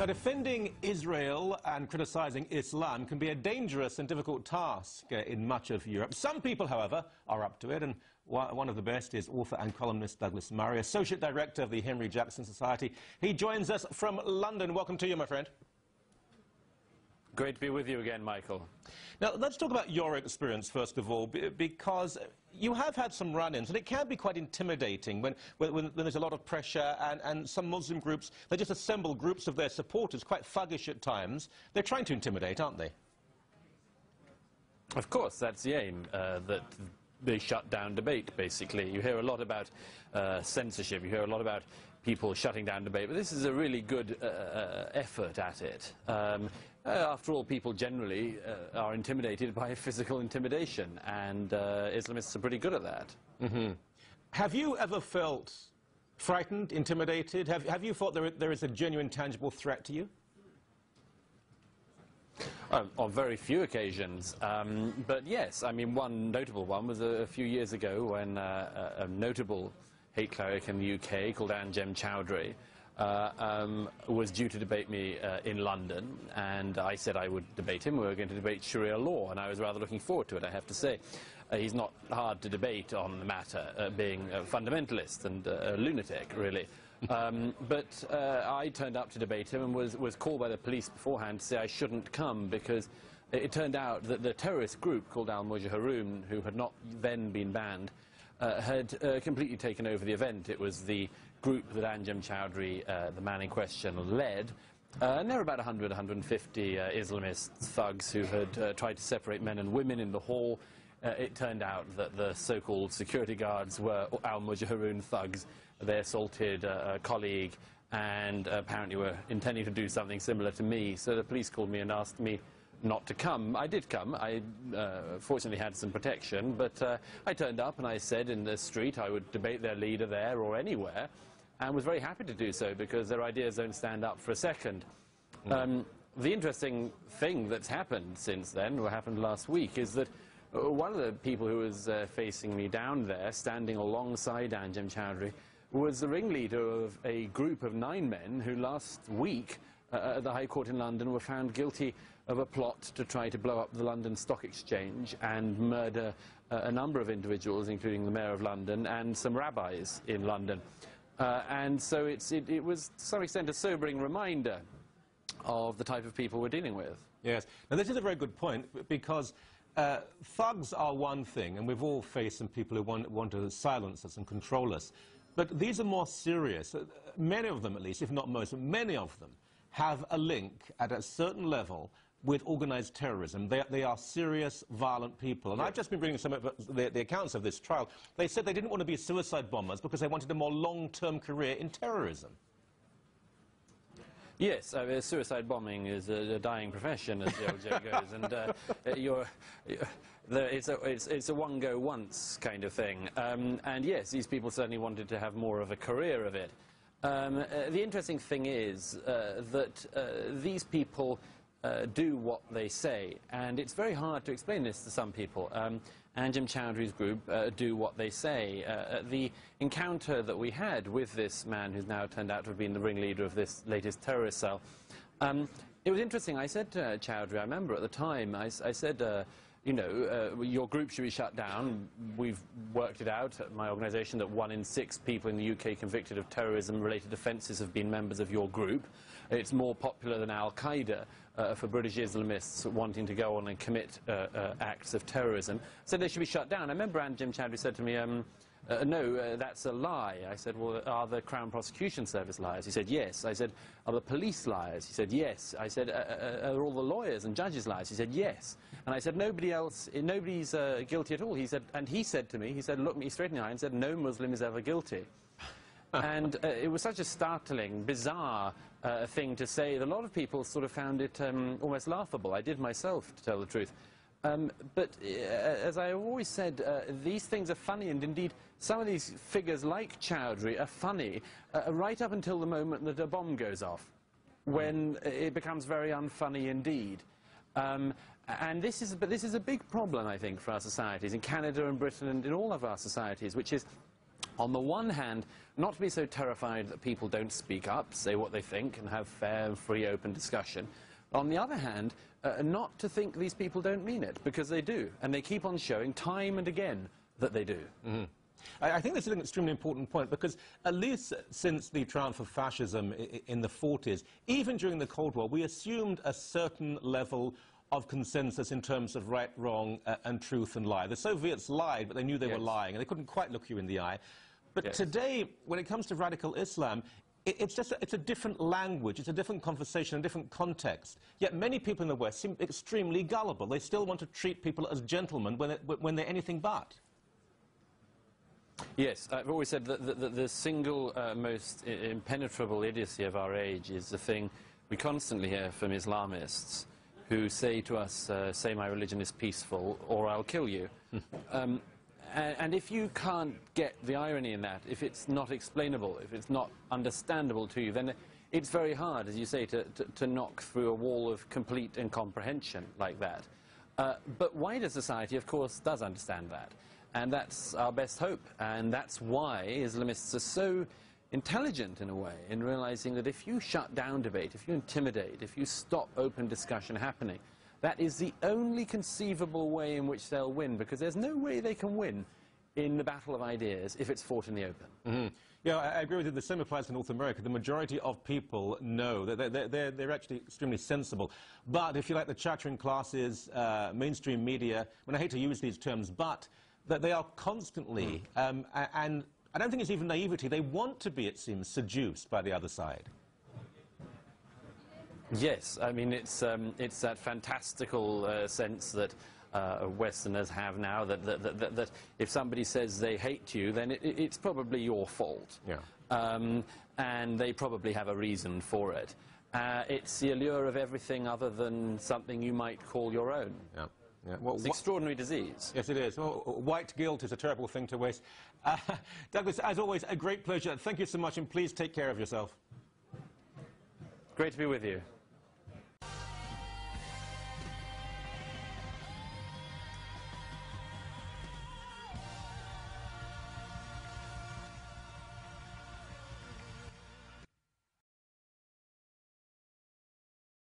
Now, defending Israel and criticising Islam can be a dangerous and difficult task in much of Europe. Some people, however, are up to it, and one of the best is author and columnist Douglas Murray, Associate Director of the Henry Jackson Society. He joins us from London. Welcome to you, my friend. Great to be with you again, Michael. Now, let's talk about your experience, first of all, because you have had some run-ins, and it can be quite intimidating when there's a lot of pressure, and some Muslim groups, they just assemble groups of their supporters, quite thuggish at times. They're trying to intimidate, aren't they? Of course, that's the aim, that they shut down debate, basically. You hear a lot about censorship, you hear a lot about people shutting down debate, but this is a really good effort at it. After all, people generally are intimidated by physical intimidation, and Islamists are pretty good at that. Mm-hmm. Have you ever felt frightened, intimidated? Have you thought there is a genuine, tangible threat to you? On very few occasions, but yes, I mean, one notable one was a few years ago when a notable hate cleric in the UK called Anjem Choudhury was due to debate me in London, and I said I would debate him. We were going to debate Sharia law, and I was rather looking forward to it, I have to say. He's not hard to debate on the matter, being a fundamentalist and a lunatic, really. But I turned up to debate him and was called by the police beforehand to say I shouldn't come, because it turned out that the terrorist group called Al-Mujahirun, who had not then been banned, had completely taken over the event. It was the group that Anjem Choudhury, the man in question, led. And there were about 100, 150 Islamist thugs who had tried to separate men and women in the hall. It turned out that the so-called security guards were Al-Mujahirun thugs. They assaulted a colleague and apparently were intending to do something similar to me. So the police called me and asked me not to come. I did come. I fortunately had some protection, but I turned up and I said in the street I would debate their leader there or anywhere, and was very happy to do so because their ideas don't stand up for a second. The interesting thing that's happened since then, or happened last week, is that one of the people who was facing me down there, standing alongside Anjem Choudhury, was the ringleader of a group of 9 men who last week at the High Court in London were found guilty of a plot to try to blow up the London Stock Exchange and murder a number of individuals, including the Mayor of London and some rabbis in London. And so it was, to some extent, a sobering reminder of the type of people we're dealing with. Yes. Now, this is a very good point, because thugs are one thing, and we've all faced some people who want to silence us and control us. But these are more serious. Many of them, at least, if not most, many of them have a link at a certain level with organized terrorism. They are serious, violent people. And I've just been reading some of the accounts of this trial. They said they didn't want to be suicide bombers because they wanted a more long-term career in terrorism. Yes, suicide bombing is a dying profession, as the old joke goes, and it's a one-go-once kind of thing. And yes, these people certainly wanted to have more of a career of it. The interesting thing is that these people do what they say, and it's very hard to explain this to some people. Anjem Choudhury's group do what they say. The encounter that we had with this man, who's now turned out to have been the ringleader of this latest terrorist cell, it was interesting. I said to Choudhury, I remember at the time, I said, you know, your group should be shut down. We've worked it out at my organisation that 1 in 6 people in the UK convicted of terrorism-related offences have been members of your group. It's more popular than Al-Qaeda for British Islamists wanting to go on and commit acts of terrorism. So they should be shut down. I remember Anjem Choudhury said to me, no, that's a lie. I said, well, are the Crown Prosecution Service liars? He said, yes. I said, are the police liars? He said, yes. I said, are all the lawyers and judges liars? He said, yes. And I said, nobody's guilty at all. He said, and he said to me, he said, looked me straight in the eye and said, no Muslim is ever guilty. And it was such a startling, bizarre thing to say that a lot of people sort of found it almost laughable. I did myself, to tell the truth. But as I have always said, these things are funny, and indeed some of these figures like Choudhury are funny right up until the moment that a bomb goes off, when it becomes very unfunny indeed. And this is a big problem, I think, for our societies, in Canada and Britain and in all of our societies, which is on the one hand, not to be so terrified that people don't speak up, say what they think, and have fair, free, open discussion. On the other hand, not to think these people don't mean it, because they do. And they keep on showing time and again that they do. Mm-hmm. I think this is an extremely important point, because at least since the triumph of fascism in the 40s, even during the Cold War, we assumed a certain level of consensus in terms of right, wrong, and truth and lie. The Soviets lied, but they knew they were lying, and they couldn't quite look you in the eye. But today, when it comes to radical Islam, it's a different language, it's a different conversation, a different context. Yet many people in the West seem extremely gullible. They still want to treat people as gentlemen when they're anything but. Yes, I've always said that the single most impenetrable idiocy of our age is the thing we constantly hear from Islamists who say to us, say my religion is peaceful or I'll kill you. And if you can't get the irony in that, if it's not explainable, if it's not understandable to you, then it's very hard, as you say, to knock through a wall of complete incomprehension like that. But wider society, of course, does understand that. And that's our best hope. And that's why Islamists are so intelligent, in a way, in realizing that if you shut down debate, if you intimidate, if you stop open discussion happening, that is the only conceivable way in which they'll win, because there's no way they can win in the battle of ideas if it's fought in the open. Mm-hmm. Yeah, I agree with you. The same applies to North America. The majority of people know that they're actually extremely sensible. But if you like, the chattering classes, mainstream media, I hate to use these terms, but that they are constantly, and I don't think it's even naivety, they want to be, it seems, seduced by the other side. Yes, I mean, it's that fantastical sense that Westerners have now, that if somebody says they hate you, then it's probably your fault. Yeah. And they probably have a reason for it. It's the allure of everything other than something you might call your own. Yeah. Yeah. Well, it's an extraordinary disease. Yes, it is. Well, white guilt is a terrible thing to waste. Douglas, as always, a great pleasure. Thank you so much, and please take care of yourself. Great to be with you.